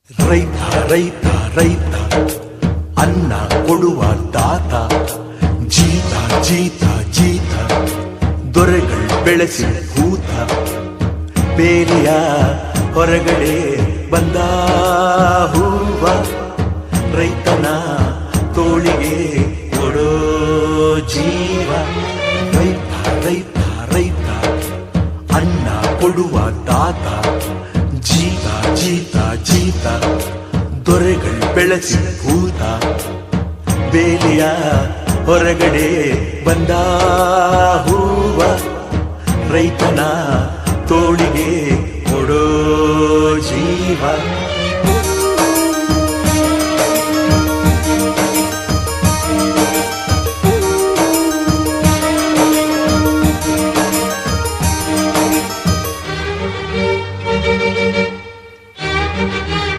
ರೈತ ರೈತ ರೈತ ಅನ್ನ ಕೊಡುವ ತಾತ, ಜೀತ ಜೀತ ಜೀತ ದೊರೆಗಳು ಬೆಳೆಸಿ ಭೂತ, ಬೇಲಿಯ ಹೊರಗಡೆ ಬಂದ ಹೂವ, ರೈತನ ತೋಳಿಗೆ ಕೊಡೋ ಜೀವ. ರೈತ ರೈತ ರೈತ ಅನ್ನ ಕೊಡುವ ತಾತ, ಜೀತ ಜೀತ ಜೀತ ದೊರೆಗಳು ಬೆಳೆಸಿ ಭೂತ, ಬೇಲಿಯ ಹೊರಗಡೆ ಬಂದ ಹೂವ, ರೈತನ ತೋಳಿಗೆ ಕೊಡೋ ಜೀವ.